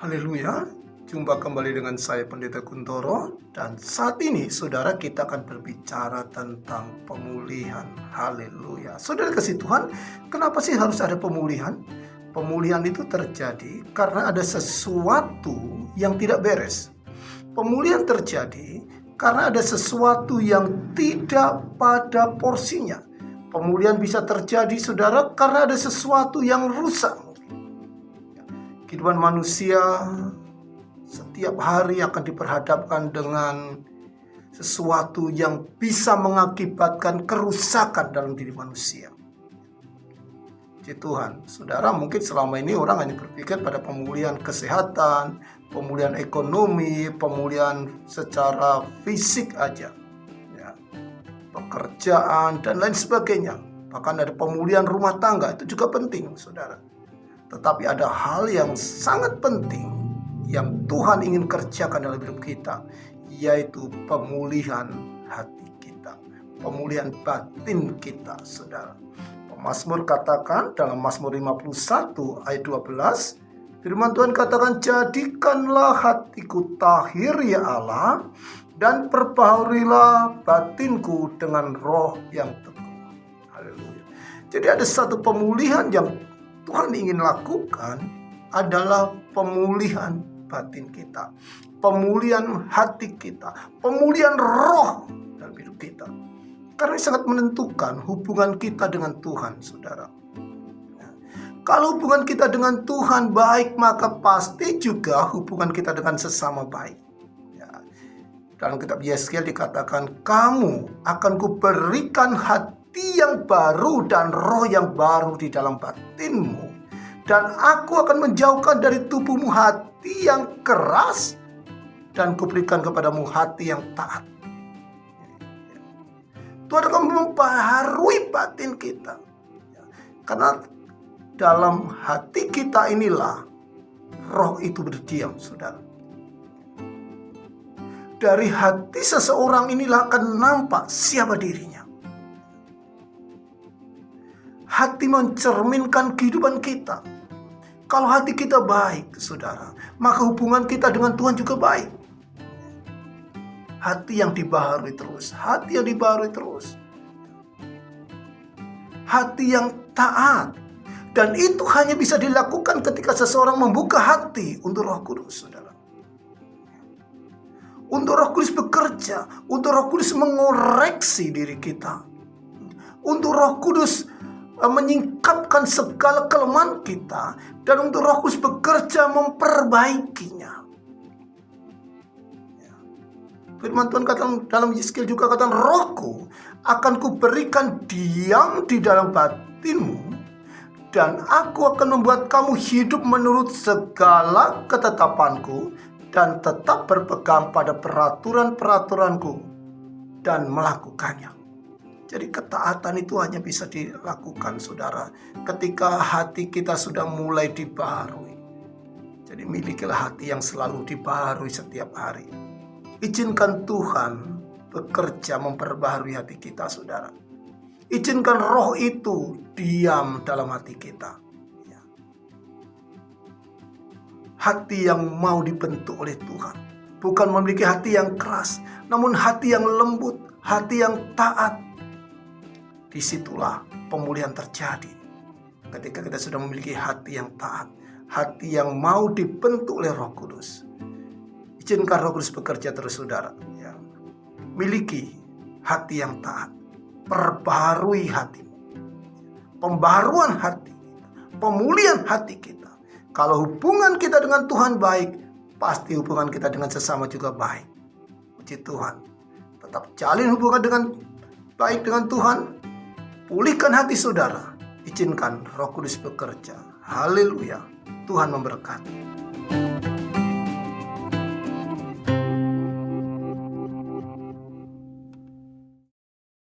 Haleluya, jumpa kembali dengan saya Pendeta Kuntoro. Dan saat ini saudara, kita akan berbicara tentang pemulihan. Haleluya. Saudara kasih Tuhan, kenapa sih harus ada pemulihan? Pemulihan itu terjadi karena ada sesuatu yang tidak beres. Pemulihan terjadi karena ada sesuatu yang tidak pada porsinya. Pemulihan bisa terjadi saudara karena ada sesuatu yang rusak. Kehidupan manusia setiap hari akan diperhadapkan dengan sesuatu yang bisa mengakibatkan kerusakan dalam diri manusia. Puji Tuhan, saudara, mungkin selama ini orang hanya berpikir pada pemulihan kesehatan, pemulihan ekonomi, pemulihan secara fisik aja, ya, pekerjaan dan lain sebagainya. Bahkan ada pemulihan rumah tangga, itu juga penting, saudara. Tetapi ada hal yang sangat penting yang Tuhan ingin kerjakan dalam hidup kita, yaitu pemulihan hati kita, pemulihan batin kita, saudara. Pemazmur katakan dalam Mazmur 51 ayat 12, firman Tuhan katakan, jadikanlah hatiku tahir ya Allah, dan perbaharunilah batinku dengan roh yang teguh. Haleluya. Jadi ada satu pemulihan yang Tuhan ingin lakukan adalah pemulihan batin kita, pemulihan hati kita, pemulihan roh dalam hidup kita. Karena ini sangat menentukan hubungan kita dengan Tuhan, saudara. Kalau hubungan kita dengan Tuhan baik, maka pasti juga hubungan kita dengan sesama baik. Dalam kitab Yeskiel dikatakan, kamu akan kuberikan hati yang baru dan roh yang baru di dalam batinmu, dan aku akan menjauhkan dari tubuhmu hati yang keras, dan kuberikan kepadamu hati yang taat. Tuhan akan membaharui batin kita, karena dalam hati kita inilah roh itu berdiam, saudara. Dari hati seseorang inilah akan nampak siapa dirinya. Hati mencerminkan kehidupan kita. Kalau hati kita baik, saudara, maka hubungan kita dengan Tuhan juga baik. Hati yang dibaharui terus, hati yang dibaharui terus. Hati yang taat. Dan itu hanya bisa dilakukan ketika seseorang membuka hati untuk Roh Kudus, saudara. Untuk Roh Kudus bekerja, untuk Roh Kudus mengoreksi diri kita. Untuk Roh Kudus menyingkapkan segala kelemahan kita, dan untuk Roh Kudus bekerja memperbaikinya. Firman Tuhan katakan dalam Yeskiel juga katakan, rohku akan kuberikan diam di dalam batinmu, dan aku akan membuat kamu hidup menurut segala ketetapanku, dan tetap berpegang pada peraturan-peraturanku dan melakukannya. Jadi ketaatan itu hanya bisa dilakukan, saudara, ketika hati kita sudah mulai dibaharui. Jadi milikilah hati yang selalu dibaharui setiap hari. Izinkan Tuhan bekerja memperbaharui hati kita, saudara. Izinkan roh itu diam dalam hati kita. Hati yang mau dibentuk oleh Tuhan. Bukan memiliki hati yang keras, namun hati yang lembut, hati yang taat. Disitulah pemulihan terjadi. Ketika kita sudah memiliki hati yang taat, hati yang mau dibentuk oleh Roh Kudus. Izinkan Roh Kudus bekerja terus, saudara. Miliki hati yang taat. Perbaharui hatimu. Pembaharuan hati kita, pemulihan hati kita. Kalau hubungan kita dengan Tuhan baik, pasti hubungan kita dengan sesama juga baik. Puji Tuhan. Tetap jalin hubungan dengan baik dengan Tuhan. Pulihkan hati saudara. Izinkan Roh Kudus bekerja. Haleluya. Tuhan memberkati.